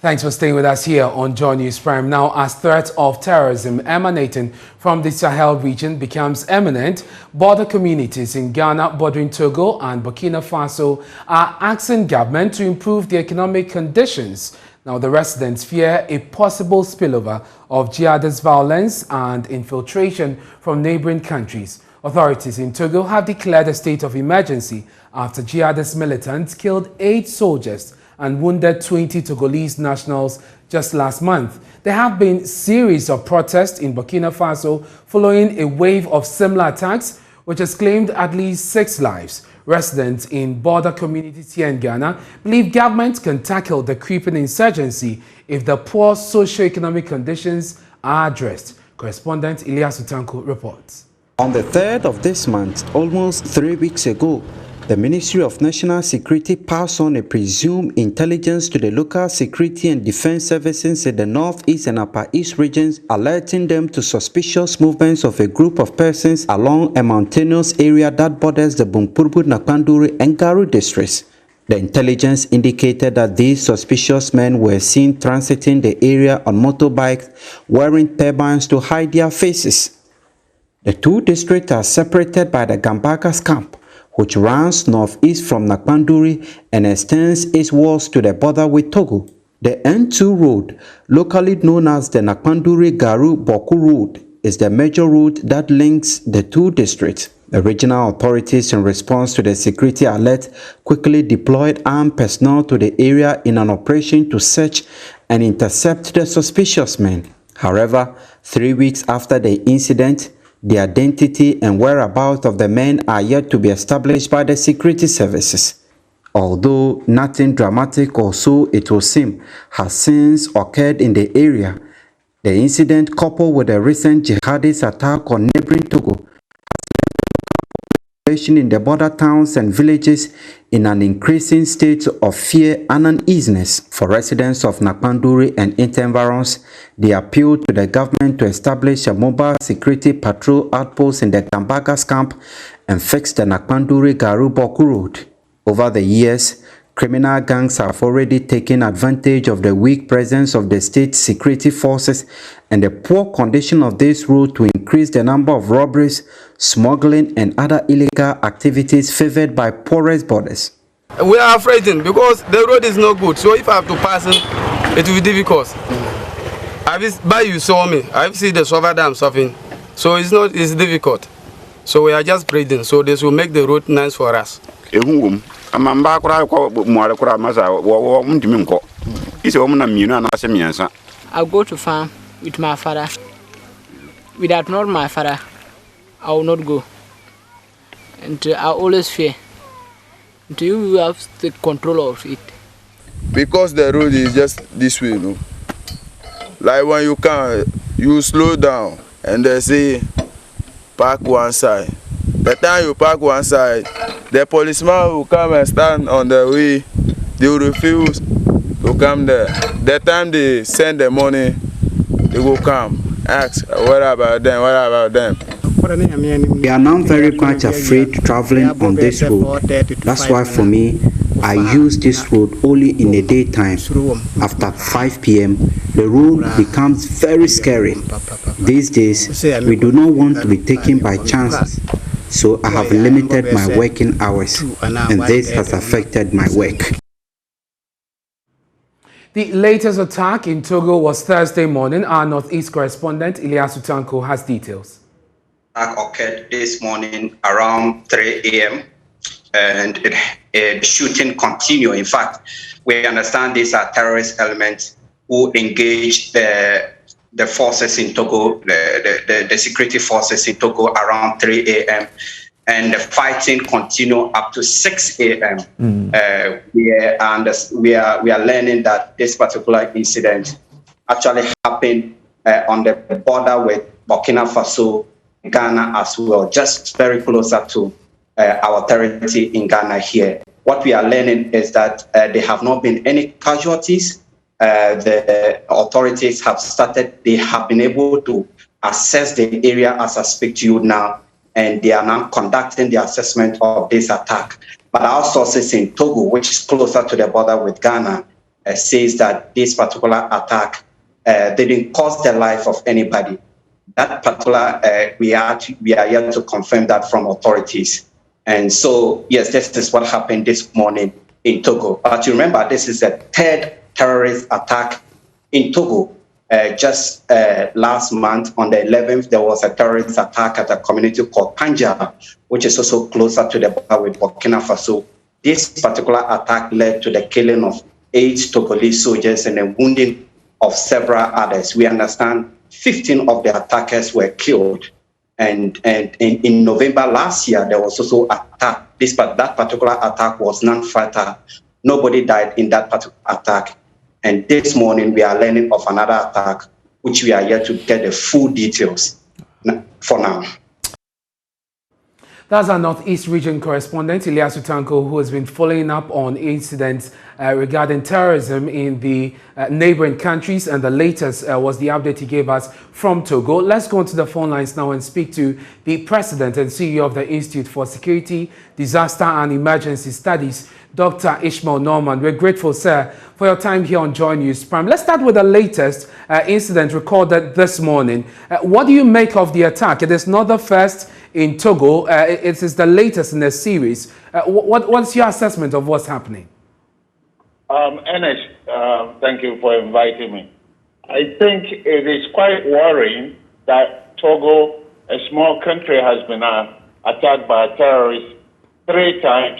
Thanks for staying with us here on Joy News Prime. Now, as threats of terrorism emanating from the Sahel region becomes imminent, border communities in Ghana, bordering Togo and Burkina Faso are asking government to improve the economic conditions. Now, the residents fear a possible spillover of jihadist violence and infiltration from neighboring countries. Authorities in Togo have declared a state of emergency after jihadist militants killed 8 soldiers and wounded 20 Togolese nationals just last month. There have been series of protests in Burkina Faso following a wave of similar attacks, which has claimed at least 6 lives. Residents in border communities here in Ghana believe government can tackle the creeping insurgency if the poor socio-economic conditions are addressed. Correspondent Elias Utanko reports. On the 3rd of this month, almost 3 weeks ago, the Ministry of National Security passed on a presumed intelligence to the local security and defense services in the northeast and upper east regions, alerting them to suspicious movements of a group of persons along a mountainous area that borders the Bumpurbu, Nakpanduri, and Garu districts. The intelligence indicated that these suspicious men were seen transiting the area on motorbikes, wearing turbans to hide their faces. The 2 districts are separated by the Gambagas camp, which runs northeast from Nakpanduri and extends eastwards to the border with Togo. The N2 road, locally known as the Nakpanduri-Garu-Boku road, is the major route that links the 2 districts. The regional authorities, in response to the security alert, quickly deployed armed personnel to the area in an operation to search and intercept the suspicious men. However, 3 weeks after the incident, the identity and whereabouts of the men are yet to be established by the security services. Although nothing dramatic, or so it will seem, has since occurred in the area, the incident, coupled with the recent jihadist attack on neighboring Togo, in the border towns and villages in an increasing state of fear and uneasiness. For residents of Nakpanduri and its environs, they appeal to the government to establish a mobile security patrol outpost in the Gambagas camp and fix the Nakpanduri-Garu-Boku road. Over the years, criminal gangs have already taken advantage of the weak presence of the state security forces and the poor condition of this road to increase the number of robberies, smuggling, and other illegal activities favored by poorest borders. We are afraid because the road is not good, so if I have to pass it will be difficult. You saw me, I've seen the Sova Dam suffering, so it's difficult. So we are just praying, so this will make the road nice for us. I'll go to farm with my father. Without not my father, I will not go. And I always fear. Do you have the control of it? Because the road is just this way, Like when you come, you slow down and they say park one side. The time you park one side, the policeman will come and stand on the way. They will refuse to come there. The time they send the money, they will come, ask, what about them, what about them? We are now very much afraid traveling on this road. That's why for me, I use this road only in the daytime. After 5 p.m., the road becomes very scary. These days, we do not want to be taken by chances. So I have limited my working hours, and this has affected my work. The latest attack in Togo was Thursday morning. Our Northeast correspondent, Elias Utanko, has details. Attack occurred this morning around 3 a.m. and the shooting continued. In fact, we understand these are terrorist elements who engage the forces in Togo, the security forces in Togo around 3 a.m. And the fighting continued up to 6 a.m. We are learning that this particular incident actually happened on the border with Burkina Faso, Ghana as well, just very closer to our territory in Ghana here. What we are learning is that there have not been any casualties. The authorities have they have been able to assess the area as I speak to you now, and they are now conducting the assessment of this attack. But our sources in Togo, which is closer to the border with Ghana, says that this particular attack didn't cost the life of anybody. That particular, we are yet to confirm that from authorities. And so, yes, this is what happened this morning in Togo. But you remember, this is the third terrorist attack in Togo. Just last month, on the 11th, there was a terrorist attack at a community called Panja, which is also closer to the border with Burkina Faso. This particular attack led to the killing of 8 Togolese soldiers and the wounding of several others. We understand 15 of the attackers were killed. And in November last year, there was also attack. That particular attack was non-fatal. Nobody died in that particular attack. And this morning, we are learning of another attack, which we are yet to get the full details for now. That's our Northeast Region correspondent, Ilyas Utanko, who has been following up on incidents regarding terrorism in the neighboring countries. And the latest was the update he gave us from Togo. Let's go onto the phone lines now and speak to the President and CEO of the Institute for Security, Disaster and Emergency Studies, Dr. Ishmael Norman. We're grateful, sir, for your time here on Joy News Prime. Let's start with the latest incident recorded this morning. What do you make of the attack? It is not the first in Togo. It is the latest in the series. What's your assessment of what's happening? Ernest, thank you for inviting me. I think it is quite worrying that Togo, a small country, has been attacked by terrorists 3 times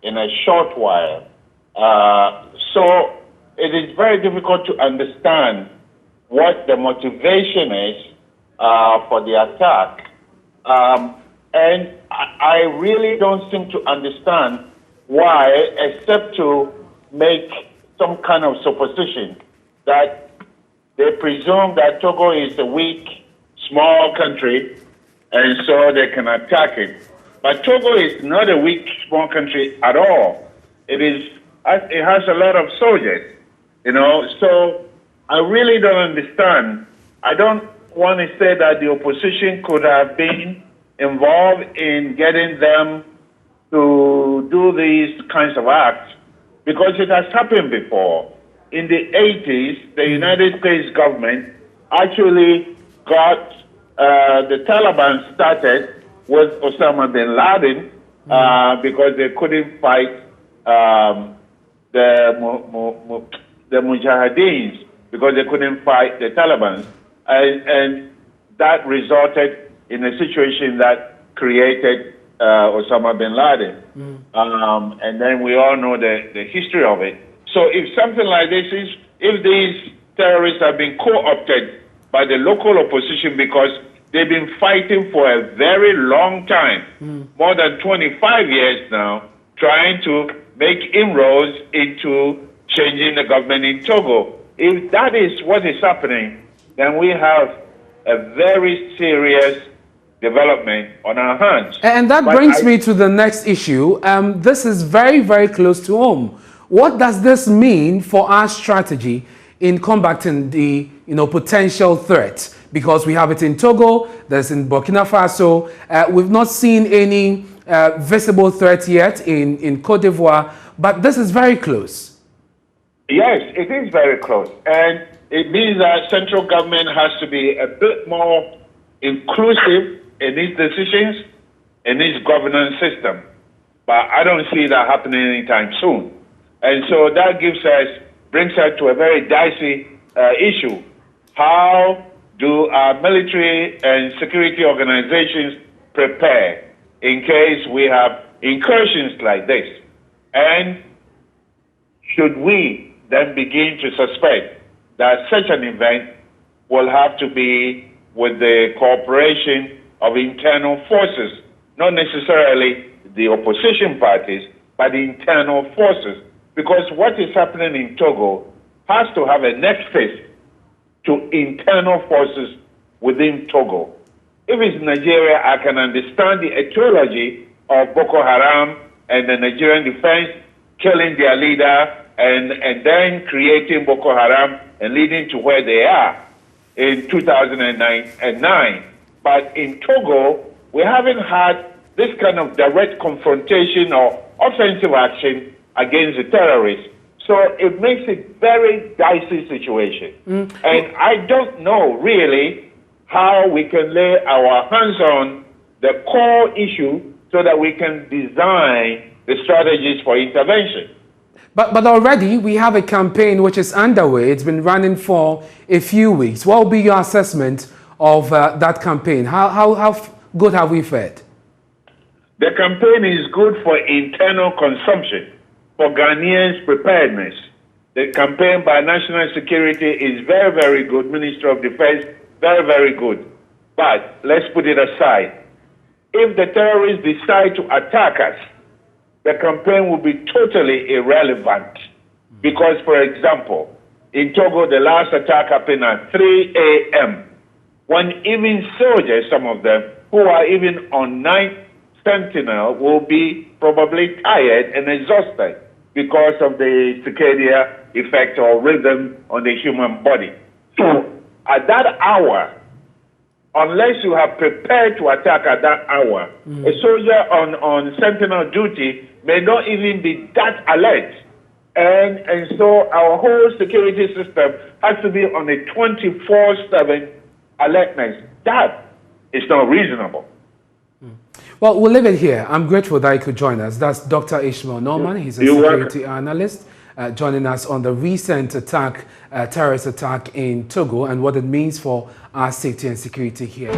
in a short while. So it is very difficult to understand what the motivation is for the attack. And I really don't seem to understand why, except to make some kind of supposition that they presume that Togo is a weak, small country, and so they can attack it. But Togo is not a weak, small country at all. It has a lot of soldiers, so I really don't understand. I don't want to say that the opposition could have been involved in getting them to do these kinds of acts, because it has happened before. In the 80s, the United States government actually got the Taliban started with Osama bin Laden because they couldn't fight the Mujahideens, because they couldn't fight the Taliban. And that resulted in a situation that created Osama bin Laden. And then we all know the history of it. So if something like this is, if these terrorists have been co-opted by the local opposition because they've been fighting for a very long time, more than 25 years now, trying to make inroads into changing the government in Togo. If that is what is happening, then we have a very serious development on our hands. And that brings me to the next issue. This is very, very close to home. What does this mean for our strategy in combating the potential threat? Because we have it in Togo, there's in Burkina Faso. We've not seen any visible threat yet in Côte d'Ivoire, but this is very close. Yes, it is very close. And it means that central government has to be a bit more inclusive in its decisions, in its governance system. But I don't see that happening anytime soon. And so that brings us to a very dicey issue. How do our military and security organizations prepare in case we have incursions like this? And should we then begin to suspect that such an event will have to be with the cooperation of internal forces, not necessarily the opposition parties, but the internal forces? Because what is happening in Togo has to have a nexus to internal forces within Togo. If it's Nigeria, I can understand the etiology of Boko Haram and the Nigerian defense killing their leader and then creating Boko Haram and leading to where they are in 2009. But in Togo, we haven't had this kind of direct confrontation or offensive action against the terrorists. So it makes it very dicey situation. And I don't know really how we can lay our hands on the core issue so that we can design the strategies for intervention. But already we have a campaign which is underway. It's been running for a few weeks. What will be your assessment of that campaign? How good have we fared? The campaign is good for internal consumption, for Ghanaians' preparedness. The campaign by National Security is very, very good. Minister of Defense, very, very good. But let's put it aside. If the terrorists decide to attack us, the campaign will be totally irrelevant. Because, for example, in Togo, the last attack happened at 3 a.m. when even soldiers, some of them, who are even on night sentinel, will be probably tired and exhausted because of the circadian effect or rhythm on the human body. So at that hour, unless you have prepared to attack at that hour, a soldier on sentinel duty may not even be that alert. And so our whole security system has to be on a 24/7 alertness. That is not reasonable. Well, we'll leave it here. I'm grateful that you could join us. That's Dr. Ishmael Norman. He's a security analyst joining us on the recent terrorist attack in Togo and what it means for our safety and security here.